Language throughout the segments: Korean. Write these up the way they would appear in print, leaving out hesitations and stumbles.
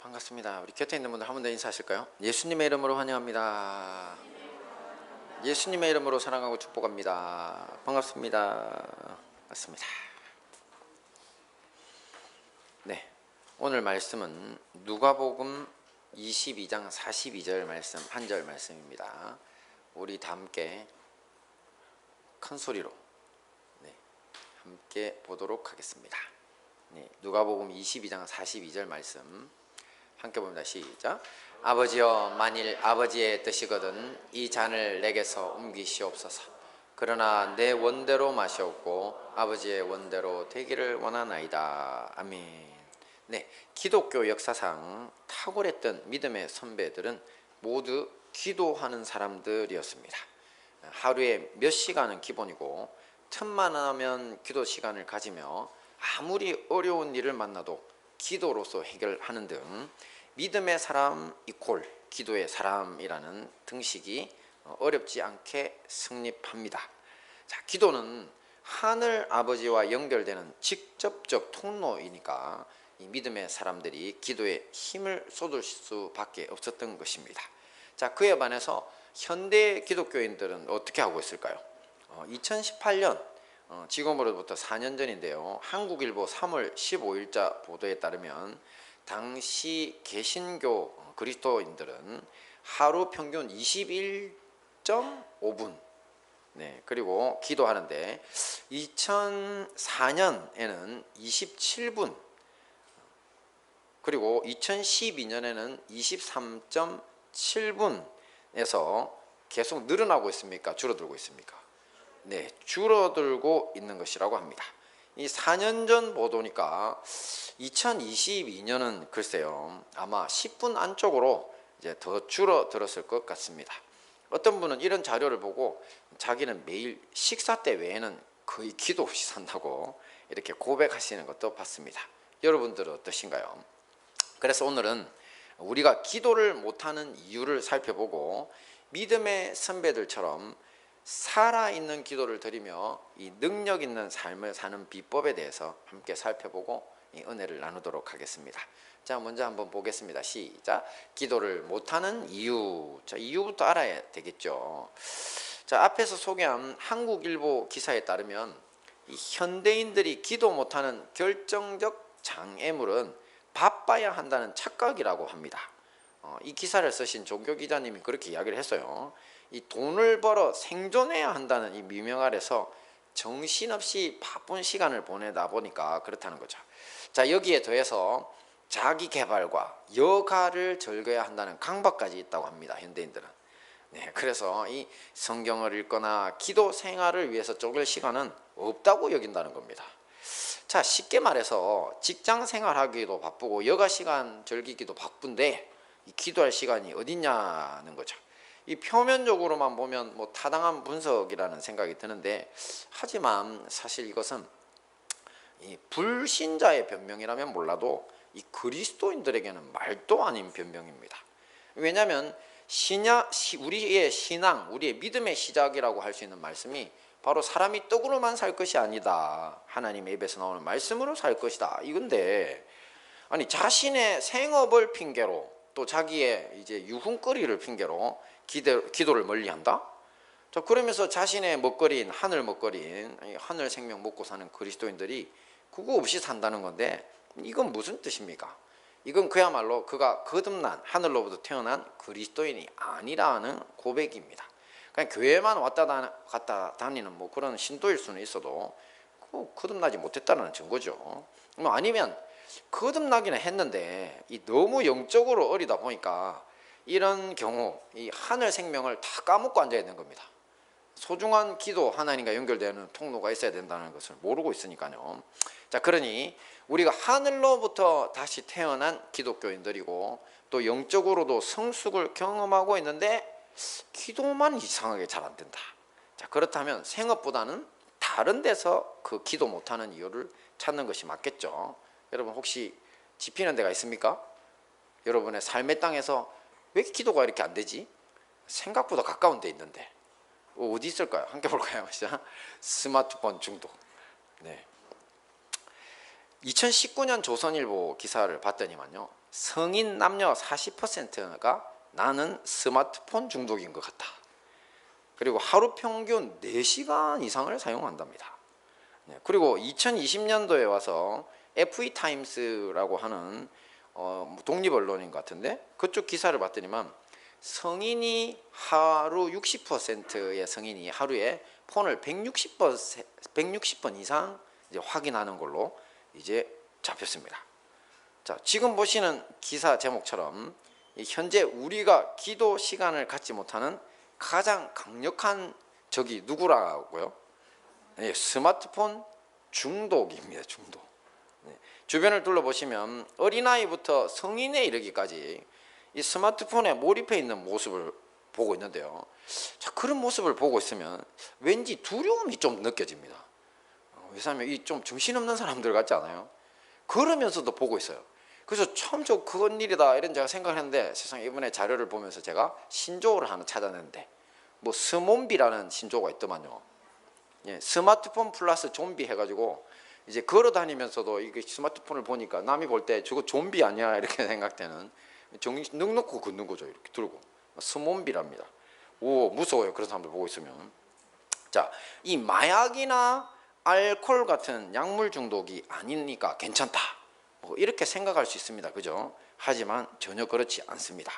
반갑습니다. 우리 곁에 있는 분들 한 번 더 인사하실까요? 예수님의 이름으로 환영합니다. 예수님의 이름으로 사랑하고 축복합니다. 반갑습니다. 맞습니다. 네, 오늘 말씀은 누가복음 22장 42절 말씀, 한 절 말씀입니다. 우리 다 함께 큰 소리로 함께 보도록 하겠습니다. 누가복음 22장 42절 말씀 함께 봅니다. 시작. 아버지여, 만일 아버지의 뜻이거든 이 잔을 내게서 옮기시옵소서. 그러나 내 원대로 마시옵고 아버지의 원대로 되기를 원하나이다. 아멘. 네, 기독교 역사상 탁월했던 믿음의 선배들은 모두 기도하는 사람들이었습니다. 하루에 몇 시간은 기본이고 틈만 나면 기도 시간을 가지며 아무리 어려운 일을 만나도 기도로서 해결하는 등 믿음의 사람 이콜 기도의 사람이라는 등식이 어렵지 않게 성립합니다. 자, 기도는 하늘 아버지와 연결되는 직접적 통로이니까 이 믿음의 사람들이 기도에 힘을 쏟을 수밖에 없었던 것입니다. 자, 그에 반해서 현대 기독교인들은 어떻게 하고 있을까요? 2018년 지금으로부터 4년 전인데요. 한국일보 3월 15일자 보도에 따르면 당시 개신교 그리스도인들은 하루 평균 21.5분 그리고 기도하는데 2004년에는 27분 그리고 2012년에는 23.7분에서 계속 늘어나고 있습니까? 줄어들고 있습니까? 네, 줄어들고 있는 것이라고 합니다. 이 4년 전 보도니까 2022년은 글쎄요, 아마 10분 안쪽으로 이제 더 줄어들었을 것 같습니다. 어떤 분은 이런 자료를 보고 자기는 매일 식사 때 외에는 거의 기도 없이 산다고 이렇게 고백하시는 것도 봤습니다. 여러분들은 어떠신가요? 그래서 오늘은 우리가 기도를 못하는 이유를 살펴보고 믿음의 선배들처럼 살아있는 기도를 드리며 이 능력 있는 삶을 사는 비법에 대해서 함께 살펴보고 이 은혜를 나누도록 하겠습니다. 자, 먼저 한번 보겠습니다. 시작. 기도를 못하는 이유. 자, 이유부터 알아야 되겠죠. 자, 앞에서 소개한 한국일보 기사에 따르면 이 현대인들이 기도 못하는 결정적 장애물은 바빠야 한다는 착각이라고 합니다. 이 기사를 쓰신 종교 기자님이 그렇게 이야기를 했어요. 이 돈을 벌어 생존해야 한다는 이 미명 아래서 정신없이 바쁜 시간을 보내다 보니까 그렇다는 거죠. 자, 여기에 더해서 자기 개발과 여가를 즐겨야 한다는 강박까지 있다고 합니다. 현대인들은. 네, 그래서 이 성경을 읽거나 기도 생활을 위해서 쪼갤 시간은 없다고 여긴다는 겁니다. 자, 쉽게 말해서 직장 생활하기도 바쁘고 여가 시간 즐기기도 바쁜데 이 기도할 시간이 어딨냐는 거죠. 이 표면적으로만 보면 뭐 타당한 분석이라는 생각이 드는데, 하지만 사실 이것은 이 불신자의 변명이라면 몰라도 이 그리스도인들에게는 말도 아닌 변명입니다. 왜냐하면 우리의 신앙, 우리의 믿음의 시작이라고 할 수 있는 말씀이 바로 사람이 떡으로만 살 것이 아니다, 하나님의 입에서 나오는 말씀으로 살 것이다, 이건데, 아니 자신의 생업을 핑계로 또 자기의 이제 유흥거리를 핑계로 기도를 멀리한다? 자, 그러면서 자신의 먹거리인 하늘 먹거리인 하늘 생명 먹고 사는 그리스도인들이 그거 없이 산다는 건데, 이건 무슨 뜻입니까? 이건 그야말로 그가 거듭난 하늘로부터 태어난 그리스도인이 아니라는 고백입니다. 그냥 교회만 왔다 갔다 다니는 뭐 그런 신도일 수는 있어도 거듭나지 못했다는 증거죠. 아니면 거듭나기는 했는데 너무 영적으로 어리다 보니까 이런 경우 이 하늘 생명을 다 까먹고 앉아 있는 겁니다. 소중한 기도, 하나님과 연결되는 통로가 있어야 된다는 것을 모르고 있으니까요. 자, 그러니 우리가 하늘로부터 다시 태어난 기독교인들이고 또 영적으로도 성숙을 경험하고 있는데 기도만 이상하게 잘 안 된다. 자, 그렇다면 생업보다는 다른 데서 그 기도 못하는 이유를 찾는 것이 맞겠죠. 여러분 혹시 짚히는 데가 있습니까? 여러분의 삶의 땅에서 왜 기도가 이렇게 안 되지? 생각보다 가까운 데 있는데 어디 있을까요? 함께 볼까요? 스마트폰 중독. 네. 2019년 조선일보 기사를 봤더니만요, 성인 남녀 40%가 나는 스마트폰 중독인 것 같다. 그리고 하루 평균 4시간 이상을 사용한답니다. 그리고 2020년도에 와서 FE타임스라고 하는 독립 언론인 것 같은데, 그쪽 기사를 봤더니만 성인이 하루 60%의 성인이 하루에 폰을 160번 이상 이제 확인하는 걸로 이제 잡혔습니다. 자, 지금 보시는 기사 제목처럼 현재 우리가 기도 시간을 갖지 못하는 가장 강력한 적이 누구라고요? 네, 스마트폰 중독입니다. 중독. 네, 주변을 둘러보시면 어린아이부터 성인에 이르기까지 이 스마트폰에 몰입해 있는 모습을 보고 있는데요. 자, 그런 모습을 보고 있으면 왠지 두려움이 좀 느껴집니다. 왜냐하면 이 좀 정신없는 사람들 같지 않아요? 그러면서도 보고 있어요. 그래서 처음 저 그건 일이다 이런 제가 생각했는데, 세상에 이번에 자료를 보면서 제가 신조어를 하나 찾아냈는데, 뭐 스몬비라는 신조어가 있더만요. 예, 스마트폰 플러스 좀비 해가지고 이제 걸어 다니면서도 이게 스마트폰을 보니까 남이 볼 때 저거 좀비 아니야 이렇게 생각되는, 정신 넉넉히 걷는 거죠. 이렇게 들고 스몬비랍니다. 오, 무서워요. 그런 사람들 보고 있으면. 자, 이 마약이나 알코올 같은 약물 중독이 아니니까 괜찮다, 뭐 이렇게 생각할 수 있습니다. 그죠? 하지만 전혀 그렇지 않습니다.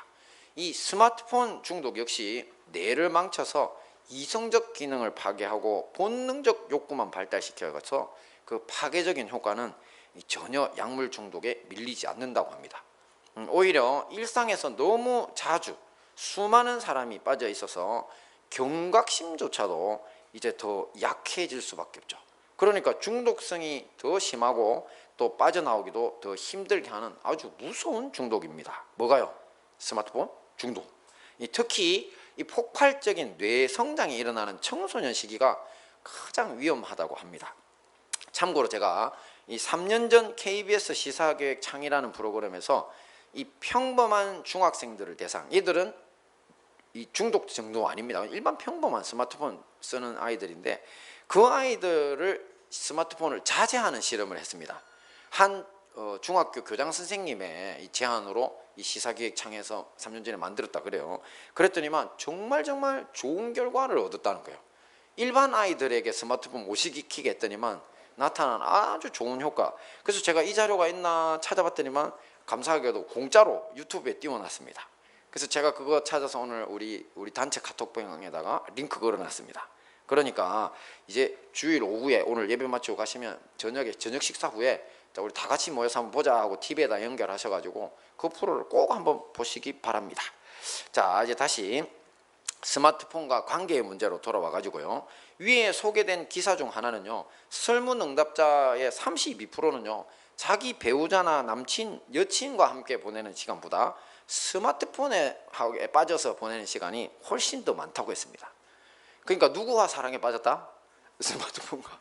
이 스마트폰 중독 역시 뇌를 망쳐서 이성적 기능을 파괴하고 본능적 욕구만 발달시켜서 그 파괴적인 효과는 전혀 약물 중독에 밀리지 않는다고 합니다. 오히려 일상에서 너무 자주 수많은 사람이 빠져 있어서 경각심조차도 이제 더 약해질 수밖에 없죠. 그러니까 중독성이 더 심하고 또 빠져나오기도 더 힘들게 하는 아주 무서운 중독입니다. 뭐가요? 스마트폰 중독. 특히 이 폭발적인 뇌 성장이 일어나는 청소년 시기가 가장 위험하다고 합니다. 참고로 제가 이 3년 전 KBS 시사교육 창이라는 프로그램에서 이 평범한 중학생들을 대상, 이들은 이 중독 정도 아닙니다. 일반 평범한 스마트폰 쓰는 아이들인데, 그 아이들을 스마트폰을 자제하는 실험을 했습니다. 한 중학교 교장 선생님의 이 제안으로 이 시사기획창에서 3년 전에 만들었다 그래요. 그랬더니만 정말 좋은 결과를 얻었다는 거예요. 일반 아이들에게 스마트폰 못 시키게 했더니만 나타난 아주 좋은 효과. 그래서 제가 이 자료가 있나 찾아봤더니만 감사하게도 공짜로 유튜브에 띄워놨습니다. 그래서 제가 그거 찾아서 오늘 우리 단체 카톡방에다가 링크 걸어놨습니다. 그러니까 이제 주일 오후에 오늘 예배 마치고 가시면 저녁 식사 후에 자, 우리 다 같이 모여서 한번 보자 하고 TV에다 연결하셔가지고 그 프로를 꼭 한번 보시기 바랍니다. 자, 이제 다시 스마트폰과 관계의 문제로 돌아와 가지고요. 위에 소개된 기사 중 하나는요, 설문응답자의 32%는요 자기 배우자나 남친, 여친과 함께 보내는 시간보다 스마트폰에 빠져서 보내는 시간이 훨씬 더 많다고 했습니다. 그러니까 누구와 사랑에 빠졌다? 스마트폰과.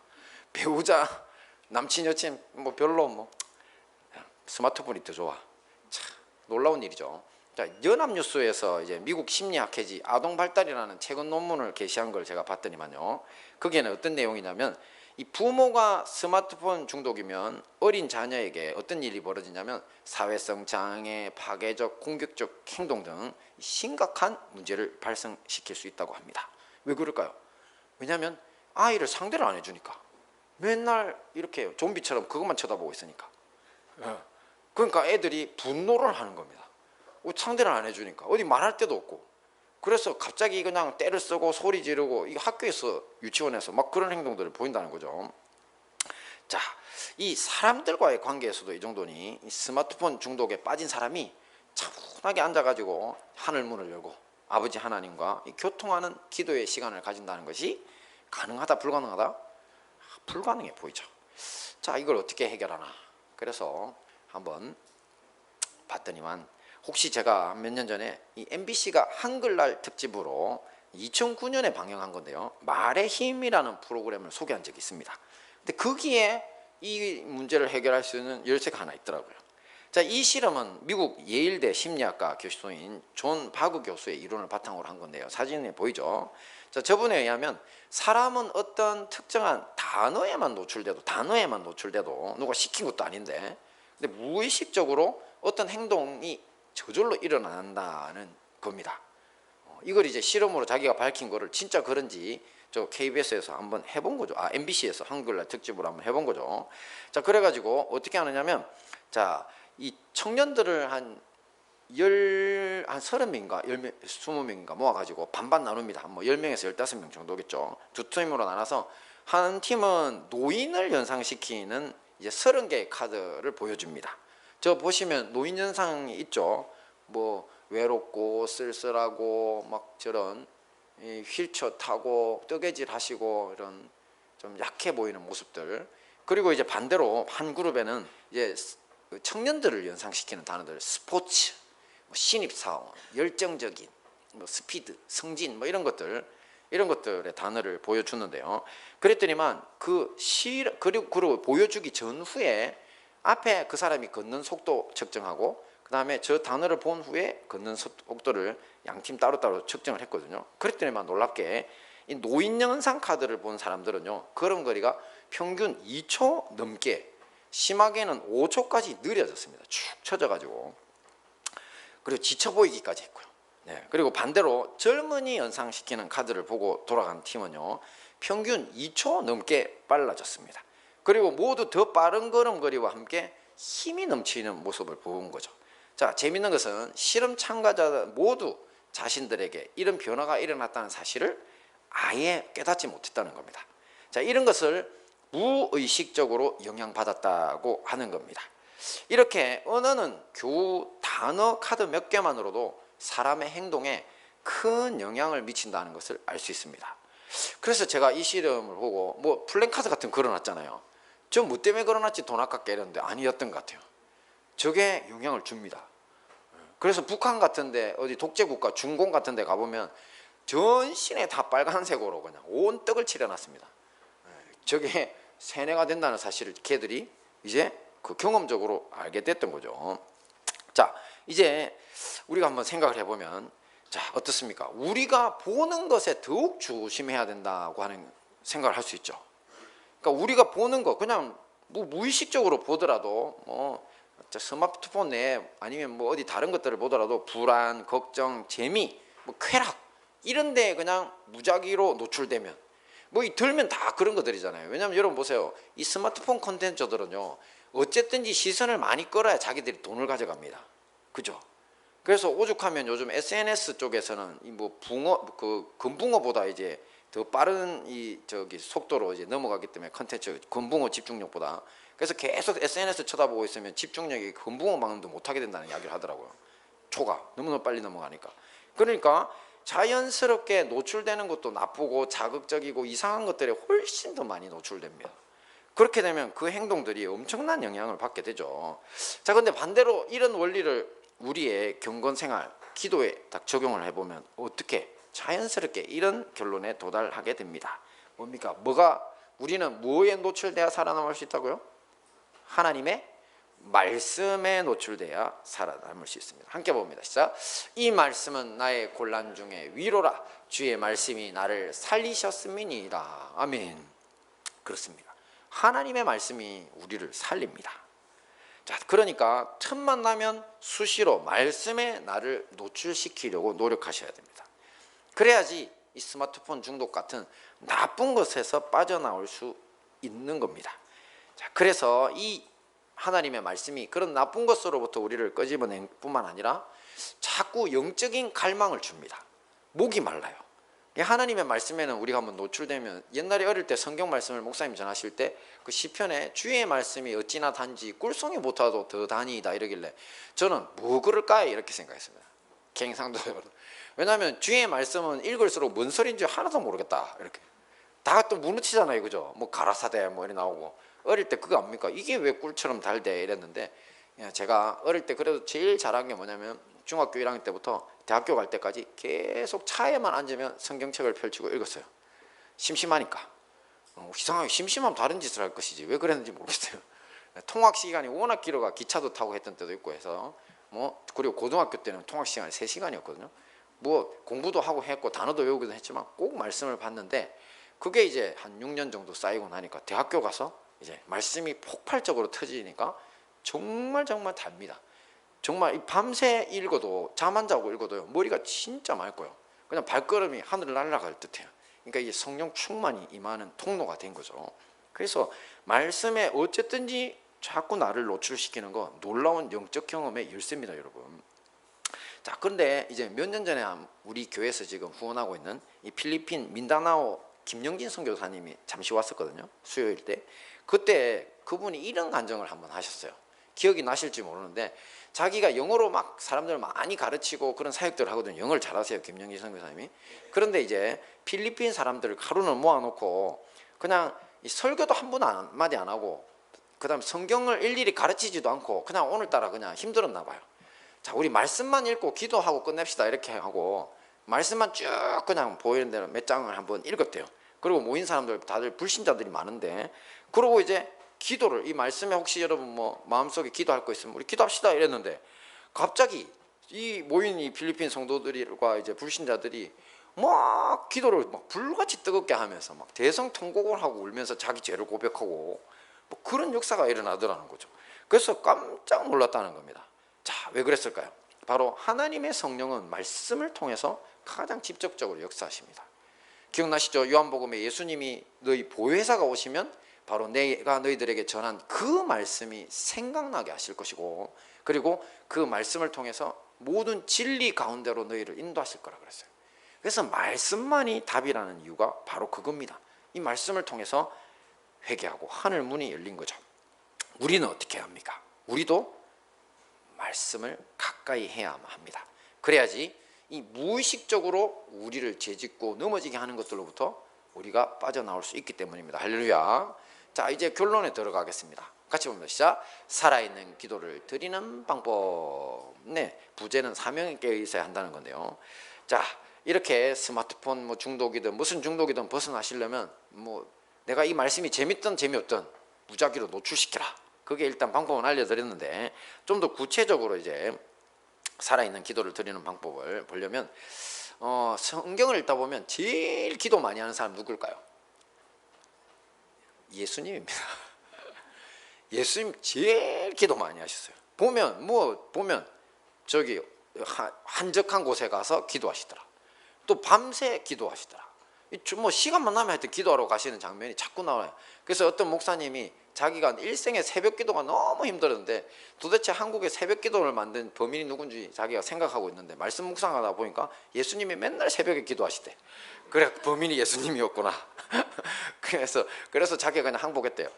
배우자, 남친, 여친 뭐 별로 뭐 스마트폰이 더 좋아. 참 놀라운 일이죠. 자, 연합뉴스에서 이제 미국 심리학회지 아동 발달이라는 최근 논문을 게시한 걸 제가 봤더니만요, 거기에는 어떤 내용이냐면 이 부모가 스마트폰 중독이면 어린 자녀에게 어떤 일이 벌어지냐면 사회성 장애, 파괴적, 공격적 행동 등 심각한 문제를 발생시킬 수 있다고 합니다. 왜 그럴까요? 왜냐하면 아이를 상대를 안 해주니까. 맨날 이렇게 좀비처럼 그것만 쳐다보고 있으니까. 그러니까 애들이 분노를 하는 겁니다. 상대를 안 해주니까 어디 말할 데도 없고. 그래서 갑자기 그냥 떼를 쓰고 소리 지르고, 이 학교에서 유치원에서 막 그런 행동들을 보인다는 거죠. 자, 이 사람들과의 관계에서도 이 정도니 이 스마트폰 중독에 빠진 사람이 차분하게 앉아가지고 하늘 문을 열고 아버지 하나님과 이 교통하는 기도의 시간을 가진다는 것이 가능하다, 불가능하다? 불가능해 보이죠. 자, 이걸 어떻게 해결하나. 그래서 한번 봤더니만, 혹시 제가 몇 년 전에 이 MBC가 한글날 특집으로 2009년에 방영한 건데요, 말의 힘이라는 프로그램을 소개한 적이 있습니다. 근데 거기에 이 문제를 해결할 수 있는 열쇠가 하나 있더라고요. 자, 이 실험은 미국 예일대 심리학과 교수인 존 바그 교수의 이론을 바탕으로 한 건데요, 사진에 보이죠? 자, 저분에 의하면 사람은 어떤 특정한 다 단어에만 노출돼도 누가 시킨 것도 아닌데, 근데 무의식적으로 어떤 행동이 저절로 일어난다는 겁니다. 이걸 이제 실험으로 자기가 밝힌 거를 진짜 그런지 저 KBS에서 한번 해본 거죠. MBC에서 한글날 특집으로 한번 해본 거죠. 자, 그래가지고 어떻게 하느냐면, 자, 이 청년들을 한 30명인가 20명인가 모아가지고 반반 나눕니다. 뭐 10명에서 15명 정도겠죠. 두 팀으로 나눠서 한 팀은 노인을 연상시키는 이제 30개의 카드를 보여줍니다. 저 보시면 노인 연상이 있죠. 뭐 외롭고 쓸쓸하고 막 저런 휠체어 타고 뜨개질 하시고 이런 좀 약해 보이는 모습들. 그리고 이제 반대로 한 그룹에는 이제 청년들을 연상시키는 단어들, 스포츠, 신입사원, 열정적인, 스피드, 승진, 이런 것들의 단어를 보여주는데요. 그랬더니만 그리고 보여주기 전후에 앞에 그 사람이 걷는 속도 측정하고, 그 다음에 저 단어를 본 후에 걷는 속도를 양팀 따로따로 측정을 했거든요. 그랬더니만 놀랍게 이 노인 연상 카드를 본 사람들은요, 걸음거리가 평균 2초 넘게, 심하게는 5초까지 느려졌습니다. 축 처져가지고. 그리고 지쳐 보이기까지 했고요. 네, 그리고 반대로 젊은이 연상시키는 카드를 보고 돌아간 팀은요, 평균 2초 넘게 빨라졌습니다. 그리고 모두 더 빠른 걸음걸이와 함께 힘이 넘치는 모습을 본 거죠. 자, 재밌는 것은 실험 참가자들 모두 자신들에게 이런 변화가 일어났다는 사실을 아예 깨닫지 못했다는 겁니다. 자, 이런 것을 무의식적으로 영향받았다고 하는 겁니다. 이렇게 언어는 겨우 단어 카드 몇 개만으로도 사람의 행동에 큰 영향을 미친다는 것을 알 수 있습니다. 그래서 제가 이 실험을 보고 뭐 플랜카드 같은 거 걸어놨잖아요. 저 뭐 때문에 걸어놨지 돈 아깝게 이랬는데 아니었던 것 같아요. 저게 영향을 줍니다. 그래서 북한 같은데 어디 독재국가 중공 같은데 가보면 전신에 다 빨간색으로 그냥 온 떡을 칠해놨습니다. 저게 세뇌가 된다는 사실을 걔들이 이제 그 경험적으로 알게 됐던 거죠. 자, 이제 우리가 한번 생각을 해보면, 자, 어떻습니까? 우리가 보는 것에 더욱 조심해야 된다고 하는 생각을 할 수 있죠. 그러니까 우리가 보는 거 그냥 뭐 무의식적으로 보더라도 스마트폰 내에 아니면 뭐 어디 다른 것들을 보더라도 불안, 걱정, 재미, 뭐 쾌락 이런 데 그냥 무작위로 노출되면 들면 다 그런 것들이잖아요. 왜냐하면 여러분 보세요. 이 스마트폰 콘텐츠들은요, 어쨌든지 시선을 많이 끌어야 자기들이 돈을 가져갑니다. 그죠? 그래서 오죽하면 요즘 SNS 쪽에서는 금붕어보다 이제 더 빠른 속도로 이제 넘어가기 때문에 컨텐츠 금붕어 집중력보다. 그래서 계속 SNS 쳐다보고 있으면 집중력이 금붕어만도 못하게 된다는 이야기를 하더라고요. 초가 너무너무 빨리 넘어가니까. 그러니까 자연스럽게 노출되는 것도 나쁘고 자극적이고 이상한 것들에 훨씬 더 많이 노출됩니다. 그렇게 되면 그 행동들이 엄청난 영향을 받게 되죠. 자, 근데 반대로 이런 원리를 우리의 경건생활, 기도에 딱 적용을 해보면 어떻게 자연스럽게 이런 결론에 도달하게 됩니다. 뭡니까? 우리는 뭐에 노출돼야 살아남을 수 있다고요? 하나님의 말씀에 노출돼야 살아남을 수 있습니다. 함께 봅니다. 시작. 이 말씀은 나의 곤란 중에 위로라. 주의 말씀이 나를 살리셨음이니이다. 아멘. 그렇습니다. 하나님의 말씀이 우리를 살립니다. 자, 그러니까 틈만 나면 수시로 말씀에 나를 노출시키려고 노력하셔야 됩니다. 그래야지 이 스마트폰 중독 같은 나쁜 것에서 빠져나올 수 있는 겁니다. 자, 그래서 이 하나님의 말씀이 그런 나쁜 것으로부터 우리를 끄집어낼 뿐만 아니라 자꾸 영적인 갈망을 줍니다. 목이 말라요. 하나님의 말씀에는 우리가 한번 노출되면, 옛날에 어릴 때 성경 말씀을 목사님 전하실 때 그 시편에 주의 말씀이 어찌나 단지 꿀송이 못하도 더 다니이다 이러길래 저는 뭐 그럴까 이렇게 생각했습니다. 갱상도적으로. 왜냐하면 주의 말씀은 읽을수록 뭔 소리인지 하나도 모르겠다 이렇게. 다 또 무너치잖아요, 그죠? 뭐 가라사대 뭐 이렇게 나오고. 어릴 때 그거 압니까? 이게 왜 꿀처럼 달대 이랬는데, 제가 어릴 때 그래도 제일 잘한 게 뭐냐면 중학교 1학년 때부터 대학교 갈 때까지 계속 차에만 앉으면 성경책을 펼치고 읽었어요. 심심하니까. 이상하게 심심하면 다른 짓을 할 것이지 왜 그랬는지 모르겠어요. 통학 시간이 워낙 길어가 기차도 타고 했던 때도 있고 해서 그리고 고등학교 때는 통학 시간이 3시간이었거든요. 공부도 하고 했고 단어도 외우기도 했지만 꼭 말씀을 봤는데, 그게 이제 한 6년 정도 쌓이고 나니까 대학교 가서 이제 말씀이 폭발적으로 터지니까 정말 답니다. 정말 밤새 읽어도, 잠 안 자고 읽어도요, 머리가 진짜 맑고요, 그냥 발걸음이 하늘을 날아갈 듯해요. 그러니까 이게 성령 충만이 임하는 통로가 된 거죠. 그래서 말씀에 어쨌든지 자꾸 나를 노출시키는 거 놀라운 영적 경험의 열쇠입니다, 여러분. 자, 그런데 이제 몇 년 전에 우리 교회에서 지금 후원하고 있는 이 필리핀 민다나오 김영진 선교사님이 잠시 왔었거든요, 수요일 때. 그때 그분이 이런 간증을 한번 하셨어요. 기억이 나실지 모르는데, 자기가 영어로 막 사람들을 많이 가르치고 그런 사역들을 하거든요. 영어를 잘하세요, 김영진 선교사님이. 그런데 이제 필리핀 사람들을 하루는 모아놓고 그냥 이 설교도 한 분 한마디 안 하고, 그 다음 성경을 일일이 가르치지도 않고 그냥 오늘따라 그냥 힘들었나 봐요. 자, 우리 말씀만 읽고 기도하고 끝냅시다 이렇게 하고, 말씀만 쭉 그냥 보이는 대로 몇 장을 한번 읽었대요. 그리고 모인 사람들 다들 불신자들이 많은데, 그러고 이제 기도를, 이 말씀에 혹시 여러분 뭐 마음속에 기도할 거 있으면 우리 기도합시다 이랬는데, 갑자기 이 모인 이 필리핀 성도들과 이제 불신자들이 막 기도를 막 불같이 뜨겁게 하면서 막 대성통곡을 하고 울면서 자기 죄를 고백하고 뭐 그런 역사가 일어나더라는 거죠. 그래서 깜짝 놀랐다는 겁니다. 자, 왜 그랬을까요? 바로 하나님의 성령은 말씀을 통해서 가장 직접적으로 역사하십니다. 기억나시죠? 요한복음에 예수님이 너희 보혜사가 오시면 바로 내가 너희들에게 전한 그 말씀이 생각나게 하실 것이고, 그리고 그 말씀을 통해서 모든 진리 가운데로 너희를 인도하실 거라 그랬어요. 그래서 말씀만이 답이라는 이유가 바로 그겁니다. 이 말씀을 통해서 회개하고 하늘 문이 열린 거죠. 우리는 어떻게 해야 합니까? 우리도 말씀을 가까이 해야만 합니다. 그래야지 이 무의식적으로 우리를 죄짓고 넘어지게 하는 것들로부터 우리가 빠져나올 수 있기 때문입니다. 할렐루야. 자, 이제 결론에 들어가겠습니다. 같이 봅니다. 시작. 살아있는 기도를 드리는 방법. 네, 부제는 사명에 깨어 있어야 한다는 건데요. 자, 이렇게 스마트폰 뭐 중독이든 무슨 중독이든 벗어나시려면 뭐 내가 이 말씀이 재밌든 재미없든 무작위로 노출시켜라. 그게 일단 방법은 알려드렸는데, 좀 더 구체적으로 이제 살아있는 기도를 드리는 방법을 보려면 성경을 읽다 보면 제일 기도 많이 하는 사람 누굴까요? 예수님입니다. 예수님 제일 기도 많이 하셨어요. 보면 저기 한적한 곳에 가서 기도하시더라. 또 밤새 기도하시더라. 뭐 시간만 나면 하여튼 기도하러 가시는 장면이 자꾸 나와요. 그래서 어떤 목사님이 자기가 일생에 새벽 기도가 너무 힘들었는데 도대체 한국에 새벽 기도를 만든 범인이 누군지 자기가 생각하고 있는데, 말씀 묵상하다 보니까 예수님이 맨날 새벽에 기도하시대. 그래, 범인이 예수님이었구나. 그래서 자기가 그냥 항복했대요.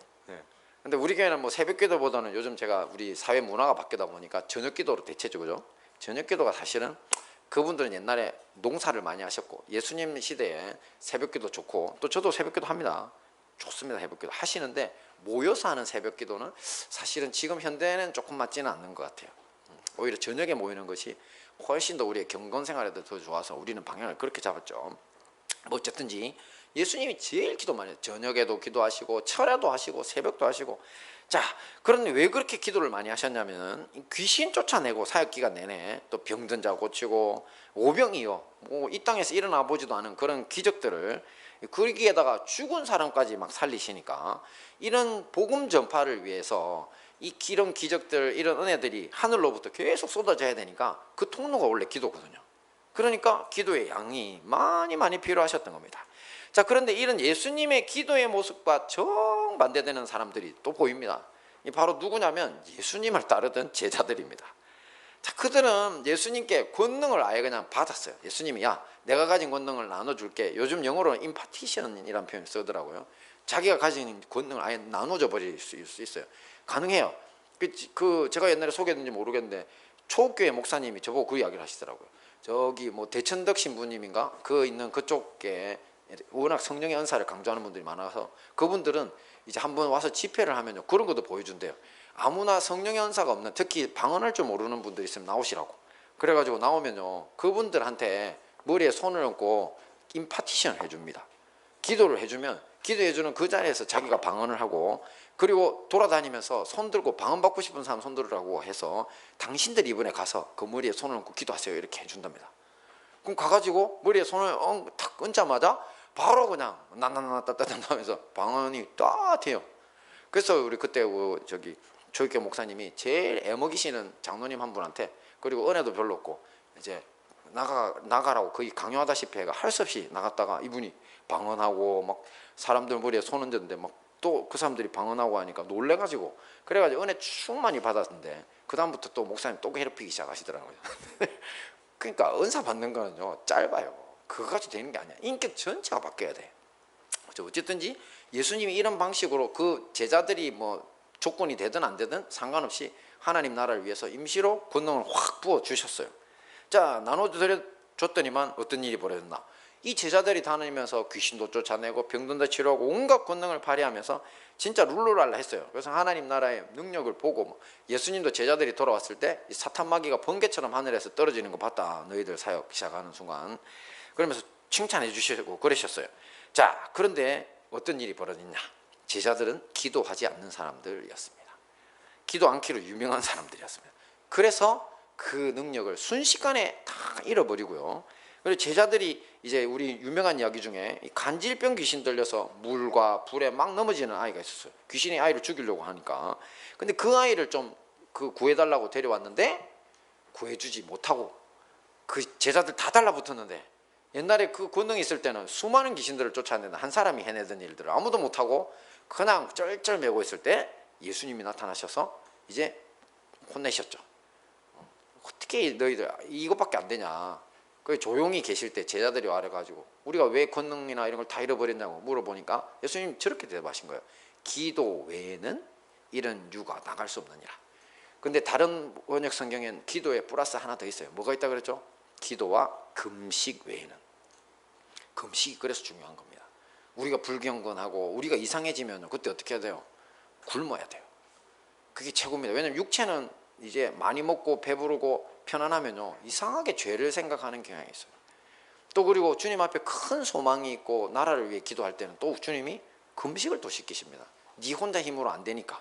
근데 우리 교회는 뭐 새벽 기도보다는 요즘 제가 우리 사회 문화가 바뀌다 보니까 저녁 기도로 대체죠, 그죠? 저녁 기도가 사실은 그분들은 옛날에 농사를 많이 하셨고 예수님 시대에 새벽 기도 좋고, 또 저도 새벽 기도 합니다. 좋습니다. 새벽 기도 하시는데 모여서 하는 새벽 기도는 사실은 지금 현대에는 조금 맞지는 않는 것 같아요. 오히려 저녁에 모이는 것이 훨씬 더 우리의 경건 생활에도 더 좋아서 우리는 방향을 그렇게 잡았죠. 뭐 어쨌든지 예수님이 제일 기도 많이 해요. 저녁에도 기도하시고 철야도 하시고 새벽도 하시고. 자, 그런데 왜 그렇게 기도를 많이 하셨냐면, 귀신 쫓아내고 사역 기간 내내 또 병든 자 고치고 오병이요, 뭐 이 땅에서 일어나 보지도 않은 그런 기적들을, 거기에다가 죽은 사람까지 막 살리시니까 이런 복음 전파를 위해서 이런 기적들, 이런 은혜들이 하늘로부터 계속 쏟아져야 되니까 그 통로가 원래 기도거든요. 그러니까 기도의 양이 많이 필요하셨던 겁니다. 자, 그런데 이런 예수님의 기도의 모습과 정반대되는 사람들이 또 보입니다. 바로 누구냐면 예수님을 따르던 제자들입니다. 자, 그들은 예수님께 권능을 아예 그냥 받았어요. 예수님이 야, 내가 가진 권능을 나눠줄게. 요즘 영어로는 임파티션이라는 표현을 쓰더라고요. 자기가 가진 권능을 아예 나눠줘 버릴 수 있어요. 가능해요. 제가 옛날에 소개했는지 모르겠는데 초교회 목사님이 저보고 그 이야기를 하시더라고요. 저기 뭐 대천덕 신부님인가 그 있는 그쪽에 워낙 성령의 은사를 강조하는 분들이 많아서 그분들은 이제 한번 와서 집회를 하면요, 그런 것도 보여준대요. 아무나 성령의 은사가 없는, 특히 방언할 줄 모르는 분들 있으면 나오시라고. 그래가지고 나오면요, 그분들한테 머리에 손을 얹고 임파티션을 해줍니다. 기도를 해주면 기도해주는 그 자리에서 자기가 방언을 하고, 그리고 돌아다니면서 손 들고 방언 받고 싶은 사람 손 들으라고 해서 당신들 이번에 가서 그 머리에 손을 얹고 기도하세요 이렇게 해준답니다. 그럼 가가지고 머리에 손을 탁 얹자마자 바로 그냥 나나나따따따 하면서 방언이 따뜻해요. 그래서 우리 그때 저기 조익교 목사님이 제일 애먹이시는 장로님 한 분한테, 그리고 은혜도 별로 없고 이제 나가라고 거의 강요하다시피 해가 할 수 없이 나갔다가 이분이 방언하고 막 사람들 머리에 손 얹었는데 막 또 그 사람들이 방언하고 하니까 놀래가지고, 그래가지고 은혜 충만히 받았는데 그 다음부터 또 목사님 또 괴롭히기 시작하시더라고요. 그러니까 은사 받는 거는요 짧아요. 그거까지 되는 게 아니야. 인격 전체가 바뀌어야 돼. 어쨌든지 예수님이 이런 방식으로 그 제자들이 뭐 조건이 되든 안 되든 상관없이 하나님 나라를 위해서 임시로 권능을 확 부어 주셨어요. 자, 나눠 줬더니만 어떤 일이 벌어졌나? 이 제자들이 다니면서 귀신도 쫓아내고 병든도 치료하고 온갖 권능을 발휘하면서 진짜 룰루랄라 했어요. 그래서 하나님 나라의 능력을 보고 예수님도 제자들이 돌아왔을 때 사탄 마귀가 번개처럼 하늘에서 떨어지는 거 봤다, 너희들 사역 시작하는 순간. 그러면서 칭찬해 주시고 그러셨어요. 자, 그런데 어떤 일이 벌어졌냐? 제자들은 기도하지 않는 사람들이었습니다. 기도 않기로 유명한 사람들이었습니다. 그래서 그 능력을 순식간에 다 잃어버리고요. 그리고 제자들이 이제 우리 유명한 이야기 중에 간질병 귀신 들려서 물과 불에 막 넘어지는 아이가 있었어요. 귀신이 아이를 죽이려고 하니까. 근데 그 아이를 좀 구해달라고 데려왔는데 구해주지 못하고 그 제자들 다 달라붙었는데, 옛날에 그 권능이 있을 때는 수많은 귀신들을 쫓아내는 한 사람이 해내던 일들을 아무도 못하고 그냥 쩔쩔매고 있을 때 예수님이 나타나셔서 이제 혼내셨죠. 어떻게 너희들 이것밖에 안 되냐. 그 조용히 계실 때 제자들이 와가지고 우리가 왜 권능이나 이런 걸 다 잃어버렸냐고 물어보니까 예수님 저렇게 대답하신 거예요. 기도 외에는 이런 유가 나갈 수 없느니라. 근데 다른 번역 성경엔 기도에 플러스 하나 더 있어요. 뭐가 있다 그랬죠? 기도와 금식 외에는. 금식이 그래서 중요한 겁니다. 우리가 불경건하고 우리가 이상해지면 그때 어떻게 해야 돼요? 굶어야 돼요. 그게 최고입니다. 왜냐하면 육체는 이제 많이 먹고 배부르고 편안하면요 이상하게 죄를 생각하는 경향이 있어요. 또 그리고 주님 앞에 큰 소망이 있고 나라를 위해 기도할 때는 또 주님이 금식을 또 시키십니다. 네 혼자 힘으로 안 되니까.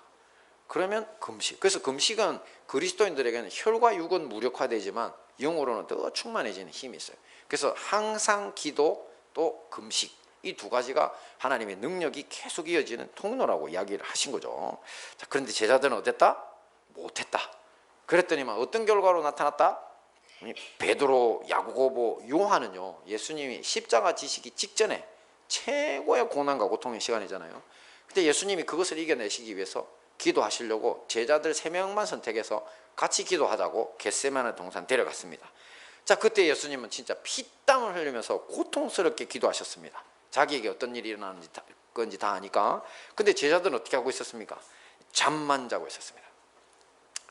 그러면 금식. 그래서 금식은 그리스도인들에게는 혈과 육은 무력화되지만 영으로는 더 충만해지는 힘이 있어요. 그래서 항상 기도 또 금식, 이 두 가지가 하나님의 능력이 계속 이어지는 통로라고 이야기를 하신 거죠. 자, 그런데 제자들은 어땠다? 못했다. 그랬더니만 어떤 결과로 나타났다? 베드로, 야고보, 요한은요 예수님이 십자가 지시기 직전에 최고의 고난과 고통의 시간이잖아요. 근데 예수님이 그것을 이겨내시기 위해서 기도하시려고 제자들 3명만 선택해서 같이 기도하자고 겟세마네 동산 데려갔습니다. 자, 그때 예수님은 진짜 피땀을 흘리면서 고통스럽게 기도하셨습니다. 자기에게 어떤 일이 일어나는 건지 다 아니까. 근데 제자들은 어떻게 하고 있었습니까? 잠만 자고 있었습니다.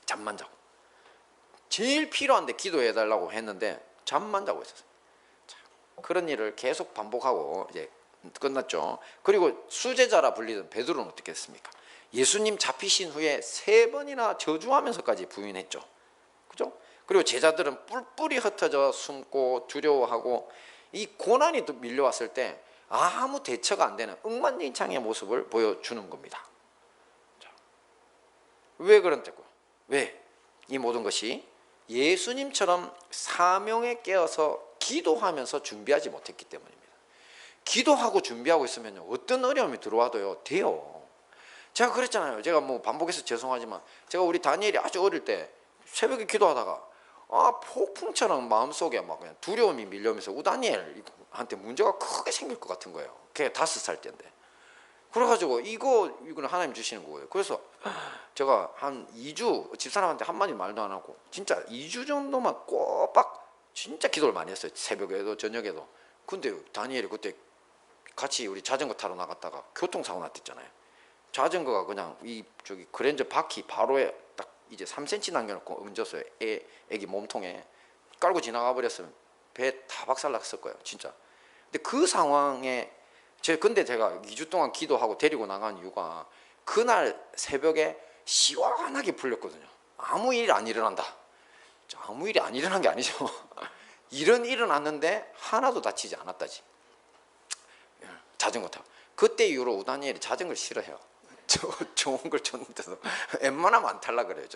잠만 자고. 제일 필요한데 기도해달라고 했는데 잠만 자고 있었어요. 자, 그런 일을 계속 반복하고 이제 끝났죠. 그리고 수제자라 불리던 베드로는 어떻게 했습니까? 예수님 잡히신 후에 3번이나 저주하면서까지 부인했죠. 그죠? 그리고 제자들은 뿔뿔이 흩어져 숨고 두려워하고 이 고난이 또 밀려왔을 때 아무 대처가 안 되는 억만장창의 모습을 보여주는 겁니다. 자, 왜 그런데고? 왜? 이 모든 것이 예수님처럼 사명에 깨어서 기도하면서 준비하지 못했기 때문입니다. 기도하고 준비하고 있으면 어떤 어려움이 들어와도요 돼요. 제가 그랬잖아요. 제가 뭐 반복해서 죄송하지만 제가 우리 다니엘이 아주 어릴 때 새벽에 기도하다가 폭풍처럼 마음속에 막 그냥 두려움이 밀려오면서 우다니엘한테 문제가 크게 생길 것 같은 거예요. 걔 5살 때인데. 그래가지고 이거는 하나님 주시는 거예요. 그래서 제가 한 2주 집사람한테 한마디 말도 안 하고 진짜 2주 정도만 꼬박 진짜 기도를 많이 했어요. 새벽에도 저녁에도. 근데 다니엘이 그때 같이 우리 자전거 타러 나갔다가 교통사고 났댔잖아요. 자전거가 그냥 저기 그랜저 바퀴 바로에 딱 이제 3cm 남겨놓고 얹었어요. 애기 몸통에 깔고 지나가 버렸으면 배 다 박살났을 거예요, 진짜. 근데 그 상황에 근데 제가 2주 동안 기도하고 데리고 나간 이유가 그날 새벽에 시원하게 풀렸거든요. 아무 일 안 일어난다. 아무 일이 안 일어난 게 아니죠. 일은 일어났는데 하나도 다치지 않았다지. 자전거 타고. 그때 이후로 우다니엘이 자전거를 싫어해요. 좋은 걸 줬는데도 웬만하면 안 탈라 그래요.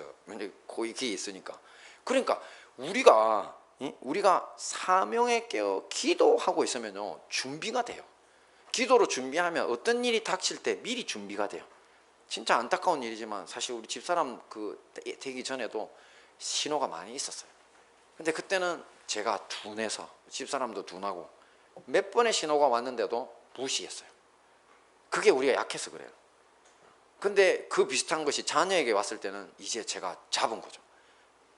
거기 귀에 있으니까. 그러니까 우리가 사명에 깨어 기도하고 있으면요 준비가 돼요. 기도로 준비하면 어떤 일이 닥칠 때 미리 준비가 돼요. 진짜 안타까운 일이지만 사실 우리 집사람 되기 전에도 신호가 많이 있었어요. 근데 그때는 제가 둔해서, 집사람도 둔하고 몇 번의 신호가 왔는데도 무시했어요. 그게 우리가 약해서 그래요. 근데 그 비슷한 것이 자녀에게 왔을 때는 이제 제가 잡은 거죠.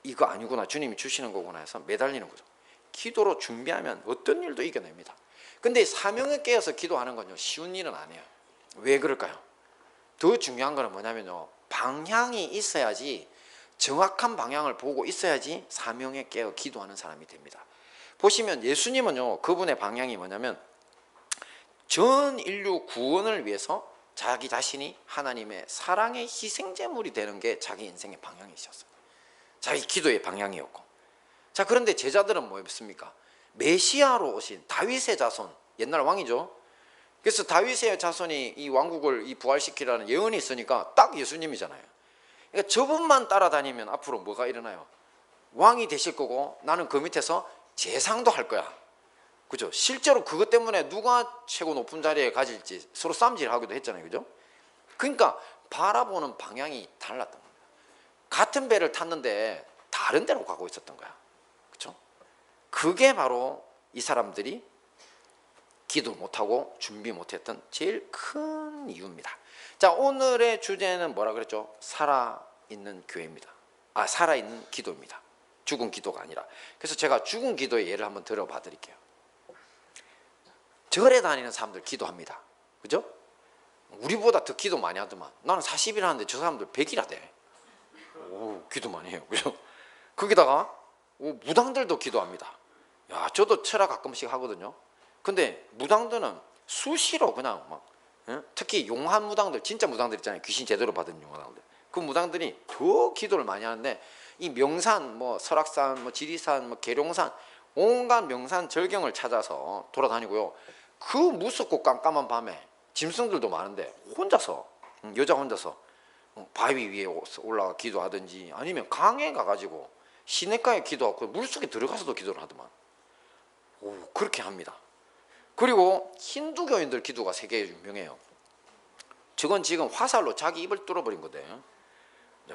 이거 아니구나, 주님이 주시는 거구나 해서 매달리는 거죠. 기도로 준비하면 어떤 일도 이겨냅니다. 근데 사명에 깨어서 기도하는 건요, 쉬운 일은 아니에요. 왜 그럴까요? 더 중요한 거는 뭐냐면요, 방향이 있어야지, 정확한 방향을 보고 있어야지 사명에 깨어 기도하는 사람이 됩니다. 보시면 예수님은요, 그분의 방향이 뭐냐면 전 인류 구원을 위해서 자기 자신이 하나님의 사랑의 희생제물이 되는 게 자기 인생의 방향이셨어요. 자기 기도의 방향이었고. 자, 그런데 제자들은 뭐였습니까? 메시아로 오신 다윗의 자손, 옛날 왕이죠. 그래서 다윗의 자손이 이 왕국을 부활시키라는 예언이 있으니까 딱 예수님이잖아요. 그러니까 저분만 따라다니면 앞으로 뭐가 일어나요? 왕이 되실 거고 나는 그 밑에서 재상도 할 거야. 그죠? 실제로 그것 때문에 누가 최고 높은 자리에 가질지 서로 싸움질하기도 했잖아요. 그죠? 그러니까 바라보는 방향이 달랐던 겁니다. 같은 배를 탔는데 다른 데로 가고 있었던 거야. 그죠? 그게 바로 이 사람들이 기도 못하고 준비 못했던 제일 큰 이유입니다. 자, 오늘의 주제는 뭐라 그랬죠? 살아있는 교회입니다. 살아있는 기도입니다. 죽은 기도가 아니라. 그래서 제가 죽은 기도의 예를 한번 들어봐 드릴게요. 절에 다니는 사람들 기도합니다. 그죠? 우리보다 더 기도 많이 하더만. 나는 40일 하는데 저 사람들 100일 하대. 오, 기도 많이 해요. 그죠? 거기다가 무당들도 기도합니다. 야, 저도 철학 가끔씩 하거든요. 근데 무당들은 수시로 그냥 막, 특히 용한 무당들, 진짜 무당들 있잖아요. 귀신 제대로 받은 무당들. 그 무당들이 더 기도를 많이 하는데 이 명산, 설악산, 지리산, 계룡산, 온갖 명산 절경을 찾아서 돌아다니고요. 그 무섭고 깜깜한 밤에 짐승들도 많은데 혼자서, 여자 혼자서 바위 위에 올라가 기도하든지 아니면 강에 가가지고 시냇가에 기도하고 물속에 들어가서도 기도를 하더만. 그렇게 합니다. 그리고 힌두교인들 기도가 세계에 유명해요. 저건 지금 화살로 자기 입을 뚫어버린 거대요.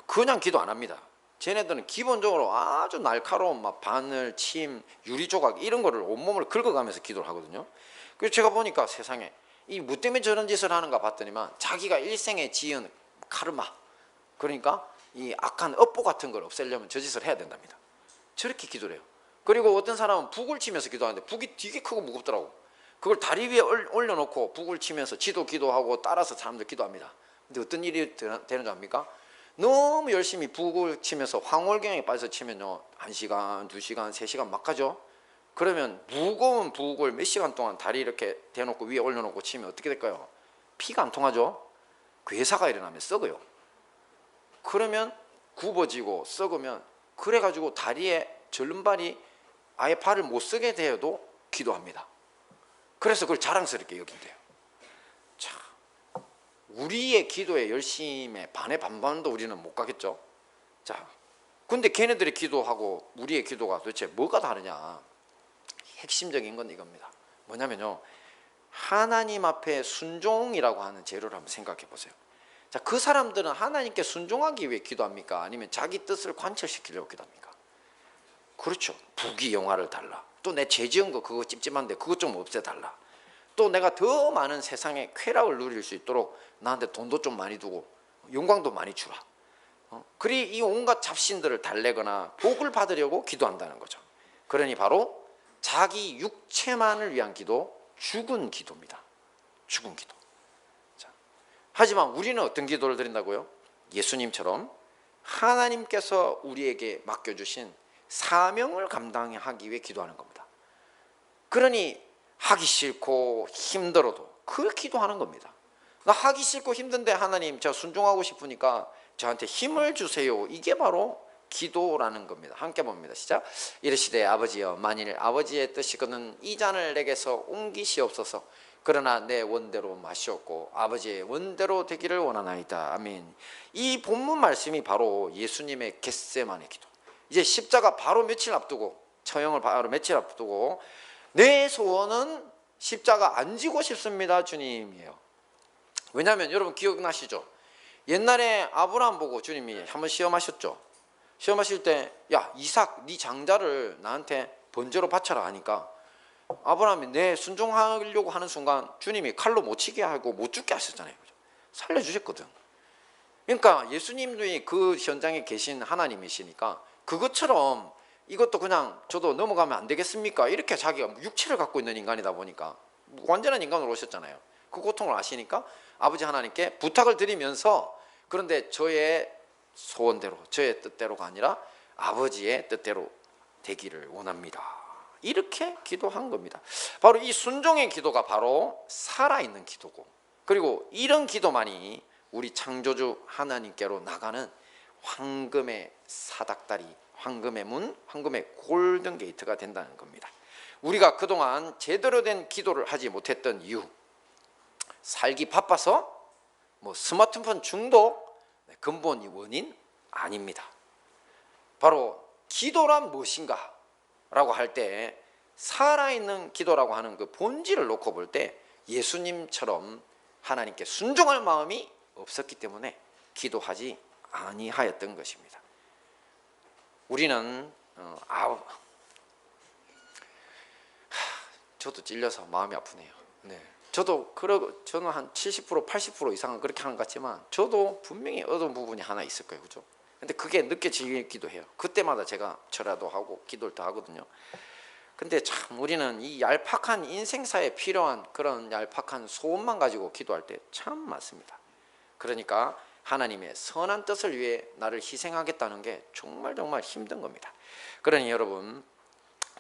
그냥 기도 안 합니다. 쟤네들은 기본적으로 아주 날카로운 바늘, 침, 유리조각 이런 거를 온몸을 긁어가면서 기도를 하거든요. 그래서 제가 보니까 세상에 이 뭐 때문에 저런 짓을 하는가 봤더니만 자기가 일생에 지은 카르마, 그러니까 이 악한 업보 같은 걸 없애려면 저 짓을 해야 된답니다. 저렇게 기도를 해요. 그리고 어떤 사람은 북을 치면서 기도하는데 북이 되게 크고 무겁더라고. 그걸 다리 위에 올려놓고 북을 치면서 지도 기도하고 따라서 사람들 기도합니다. 근데 어떤 일이 되는 줄 압니까? 너무 열심히 북을 치면서 황홀경에 빠져서 치면요, 1시간, 2시간, 3시간 막 가죠. 그러면 무거운 북을 몇 시간 동안 다리 이렇게 대놓고 위에 올려놓고 치면 어떻게 될까요? 피가 안 통하죠. 괴사가 일어나면 썩어요. 그러면 굽어지고 썩으면, 그래가지고 다리에 절름발이 아예 발을 못 쓰게 되어도 기도합니다. 그래서 그걸 자랑스럽게 여긴대요. 자, 우리의 기도의 열심에 반의 반반도 우리는 못 가겠죠. 자, 근데 걔네들의 기도하고 우리의 기도가 도대체 뭐가 다르냐? 핵심적인 건 이겁니다. 뭐냐면요, 하나님 앞에 순종이라고 하는 재료를 한번 생각해 보세요. 자, 그 사람들은 하나님께 순종하기 위해 기도합니까? 아니면 자기 뜻을 관철시키려고 기도합니까? 그렇죠. 부귀 영화를 달라. 또 내 죄 지은 거 그거 찝찝한데 그것 좀 없애달라. 또 내가 더 많은 세상의 쾌락을 누릴 수 있도록 나한테 돈도 좀 많이 두고 영광도 많이 주라. 그리 이 온갖 잡신들을 달래거나 복을 받으려고 기도한다는 거죠. 그러니 바로 자기 육체만을 위한 기도, 죽은 기도입니다. 죽은 기도. 자, 하지만 우리는 어떤 기도를 드린다고요? 예수님처럼 하나님께서 우리에게 맡겨주신 사명을 감당하기 위해 기도하는 겁니다. 그러니 하기 싫고 힘들어도 그 기도하는 겁니다. 나 하기 싫고 힘든데 하나님 제가 순종하고 싶으니까 저한테 힘을 주세요. 이게 바로 기도라는 겁니다. 함께 봅니다. 시작. 이르시되 아버지여, 만일 아버지의 뜻이거든 이 잔을 내게서 옮기시옵소서. 그러나 내 원대로 마시옵고 아버지의 원대로 되기를 원하나이다. 아멘. 이 본문 말씀이 바로 예수님의 겟세마네 기도. 이제 십자가 바로 며칠 앞두고, 처형을 바로 며칠 앞두고 내 소원은 십자가 안 지고 싶습니다 주님이에요. 왜냐하면 여러분 기억나시죠? 옛날에 아브라함 보고 주님이 한번 시험하셨죠. 시험하실 때 야 이삭 네 장자를 나한테 번제로 바쳐라 하니까 아브라함이 내 순종하려고 하는 순간 주님이 칼로 못 치게 하고 못 죽게 하셨잖아요. 살려주셨거든. 그러니까 예수님이 그 현장에 계신 하나님이시니까 그것처럼 이것도 그냥 저도 넘어가면 안 되겠습니까? 이렇게 자기가 육체를 갖고 있는 인간이다 보니까 완전한 인간으로 오셨잖아요. 그 고통을 아시니까 아버지 하나님께 부탁을 드리면서 그런데 저의 소원대로 저의 뜻대로가 아니라 아버지의 뜻대로 되기를 원합니다. 이렇게 기도한 겁니다. 바로 이 순종의 기도가 바로 살아있는 기도고, 그리고 이런 기도만이 우리 창조주 하나님께로 나가는 황금의 사닥다리, 황금의 문, 황금의 골든 게이트가 된다는 겁니다. 우리가 그동안 제대로 된 기도를 하지 못했던 이유, 살기 바빠서 스마트폰 중독 근본 원인 아닙니다. 바로 기도란 무엇인가 라고 할 때 살아있는 기도라고 하는 그 본질을 놓고 볼 때 예수님처럼 하나님께 순종할 마음이 없었기 때문에 기도하지 아니하였던 것입니다. 우리는 저도 찔려서 마음이 아프네요. 네. 저는 한 70% 80% 이상은 그렇게 하는 것 같지만 저도 분명히 얻은 부분이 하나 있을 거예요. 그죠? 근데 그게 느껴지기도 해요. 그때마다 제가 절야도 하고 기도를 다 하거든요. 근데 참 우리는 이 얄팍한 인생사에 필요한 그런 얄팍한 소원만 가지고 기도할 때 참 많습니다. 그러니까 하나님의 선한 뜻을 위해 나를 희생하겠다는 게 정말 힘든 겁니다. 그러니 여러분,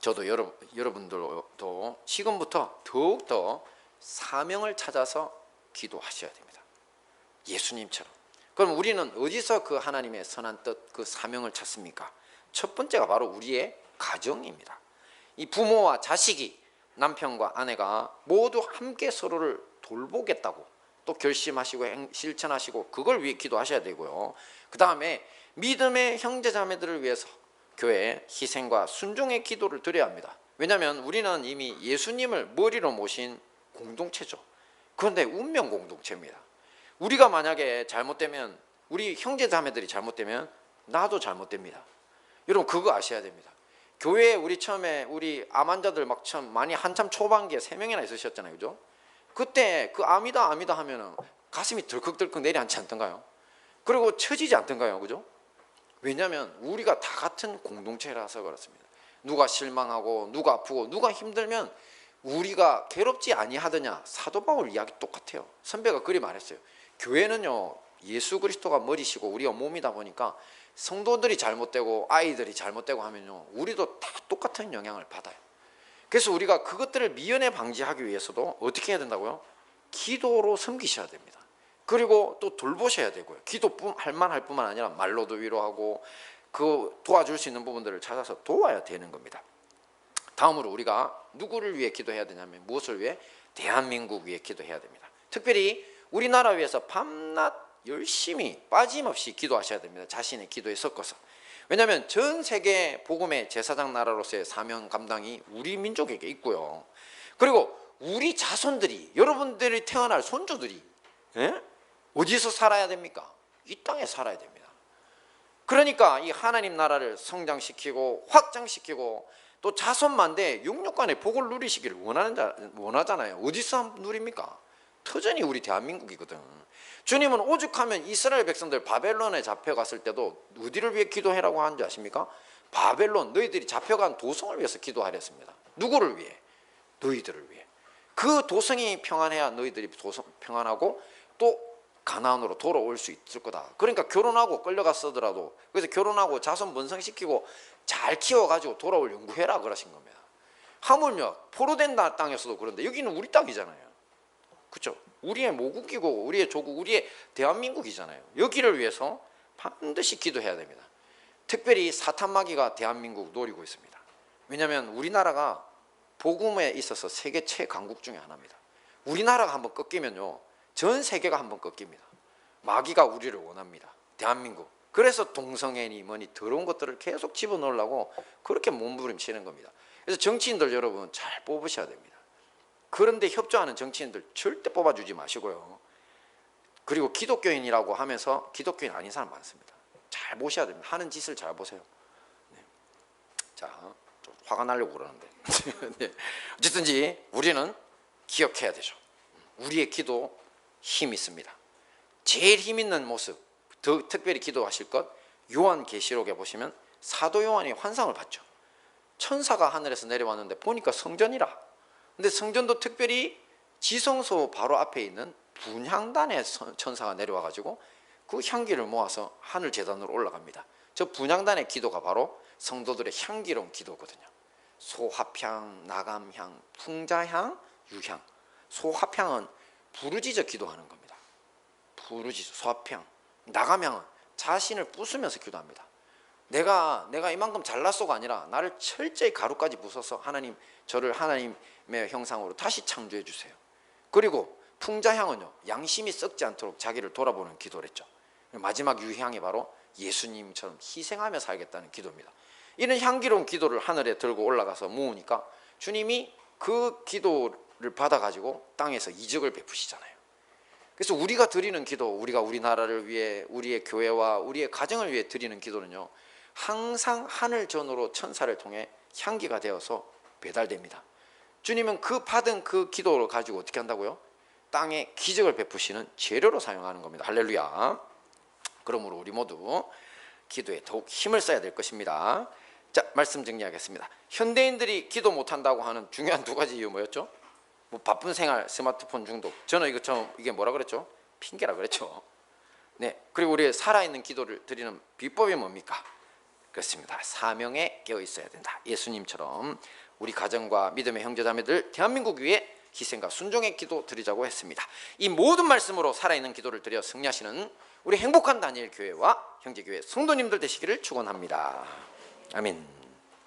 저도 여러분들도 지금부터 더욱더 사명을 찾아서 기도하셔야 됩니다. 예수님처럼. 그럼 우리는 어디서 그 하나님의 선한 뜻, 그 사명을 찾습니까? 첫 번째가 바로 우리의 가정입니다. 이 부모와 자식이, 남편과 아내가 모두 함께 서로를 돌보겠다고 또 결심하시고 실천하시고 그걸 위해 기도하셔야 되고요. 그 다음에 믿음의 형제자매들을 위해서 교회에 희생과 순종의 기도를 드려야 합니다. 왜냐하면 우리는 이미 예수님을 머리로 모신 공동체죠. 그런데 운명 공동체입니다. 우리가 만약에 잘못되면, 우리 형제자매들이 잘못되면 나도 잘못됩니다. 여러분 그거 아셔야 됩니다. 교회에 우리 처음에 우리 암 환자들 막 처음 많이 한참 초반기에 3명이나 있으셨잖아요. 그죠? 그때 그 암이다 하면은 가슴이 덜컥덜컥 내려앉지 않던가요? 그리고 처지지 않던가요? 그죠? 왜냐하면 우리가 다 같은 공동체라서 그렇습니다. 누가 실망하고 누가 아프고 누가 힘들면 우리가 괴롭지 아니하더냐. 사도 바울 이야기 똑같아요. 선배가 그리 말했어요. 교회는요 예수 그리스도가 머리시고 우리가 몸이다 보니까 성도들이 잘못되고 아이들이 잘못되고 하면요 우리도 다 똑같은 영향을 받아요. 그래서 우리가 그것들을 미연에 방지하기 위해서도 어떻게 해야 된다고요? 기도로 섬기셔야 됩니다. 그리고 또 돌보셔야 되고요. 기도할 만할 뿐만 아니라 말로도 위로하고 그 도와줄 수 있는 부분들을 찾아서 도와야 되는 겁니다. 다음으로 우리가 누구를 위해 기도해야 되냐면 무엇을 위해? 대한민국 위해 기도해야 됩니다. 특별히 우리나라 위해서 밤낮 열심히 빠짐없이 기도하셔야 됩니다. 자신의 기도에 섞어서. 왜냐하면 전 세계 복음의 제사장 나라로서의 사명 감당이 우리 민족에게 있고요. 그리고 우리 자손들이, 여러분들이 태어날 손주들이 어디서 살아야 됩니까? 이 땅에 살아야 됩니다. 그러니까 이 하나님 나라를 성장시키고 확장시키고 또 자손만대 육육간의 복을 누리시기를 원하잖아요. 어디서 누립니까? 터전이 우리 대한민국이거든. 주님은 오죽하면 이스라엘 백성들 바벨론에 잡혀갔을 때도 어디를 위해 기도해라고 하는지 아십니까? 바벨론, 너희들이 잡혀간 도성을 위해서 기도하랬습니다. 누구를 위해? 너희들을 위해. 그 도성이 평안해야 너희들이 평안하고 또 가나안으로 돌아올 수 있을 거다. 그러니까 결혼하고 끌려갔더라도 그래서 결혼하고 자손 번성시키고 잘 키워가지고 돌아올 연구해라 그러신 겁니다. 하물며 포로된 땅에서도 그런데 여기는 우리 땅이잖아요. 그렇죠? 우리의 모국이고 우리의 조국, 우리의 대한민국이잖아요. 여기를 위해서 반드시 기도해야 됩니다. 특별히 사탄 마귀가 대한민국 노리고 있습니다. 왜냐하면 우리나라가 복음에 있어서 세계 최강국 중에 하나입니다. 우리나라가 한번 꺾이면요 전 세계가 한번 꺾입니다. 마귀가 우리를 원합니다. 대한민국. 그래서 동성애니 뭐니 더러운 것들을 계속 집어넣으려고 그렇게 몸부림치는 겁니다. 그래서 정치인들 여러분 잘 뽑으셔야 됩니다. 그런데 협조하는 정치인들 절대 뽑아주지 마시고요. 그리고 기독교인이라고 하면서 기독교인 아닌 사람 많습니다. 잘 보셔야 됩니다. 하는 짓을 잘 보세요. 네. 자, 좀 화가 나려고 그러는데 네. 어쨌든지 우리는 기억해야 되죠. 우리의 기도 힘 있습니다. 제일 힘 있는 모습, 더 특별히 기도하실 것, 요한계시록에 보시면 사도 요한이 환상을 봤죠. 천사가 하늘에서 내려왔는데 보니까 성전이라. 근데 성전도 특별히 지성소 바로 앞에 있는 분향단에 천사가 내려와가지고 그 향기를 모아서 하늘 제단으로 올라갑니다. 저 분향단의 기도가 바로 성도들의 향기로운 기도거든요. 소합향, 나감향, 풍자향, 유향. 소합향은 부르짖어 기도하는 겁니다. 부르짖어, 소합향. 나감향은 자신을 부수면서 기도합니다. 내가 이만큼 잘났소가 아니라 나를 철저히 가루까지 부숴서 하나님, 저를 하나님의 형상으로 다시 창조해 주세요. 그리고 풍자향은요, 양심이 썩지 않도록 자기를 돌아보는 기도랬죠. 마지막 유향이 바로 예수님처럼 희생하며 살겠다는 기도입니다. 이런 향기로운 기도를 하늘에 들고 올라가서 모으니까 주님이 그 기도를 받아가지고 땅에서 이적을 베푸시잖아요. 그래서 우리가 드리는 기도, 우리가 우리나라를 위해, 우리의 교회와 우리의 가정을 위해 드리는 기도는요, 항상 하늘 전으로 천사를 통해 향기가 되어서 배달됩니다. 주님은 그 받은 그 기도를 가지고 어떻게 한다고요? 땅에 기적을 베푸시는 재료로 사용하는 겁니다. 할렐루야. 그러므로 우리 모두 기도에 더욱 힘을 써야 될 것입니다. 자, 말씀 정리하겠습니다. 현대인들이 기도 못한다고 하는 중요한 두 가지 이유 뭐였죠? 뭐 바쁜 생활, 스마트폰 중독. 저는 이게 뭐라 그랬죠? 핑계라 그랬죠. 네. 그리고 우리 살아있는 기도를 드리는 비법이 뭡니까? 그렇습니다. 사명에 깨어 있어야 된다. 예수님처럼 우리 가정과 믿음의 형제자매들, 대한민국 위해 희생과 순종의 기도 드리자고 했습니다. 이 모든 말씀으로 살아있는 기도를 드려 승리하시는 우리 행복한 다니엘 교회와 형제교회 성도님들 되시기를 축원합니다. 아멘.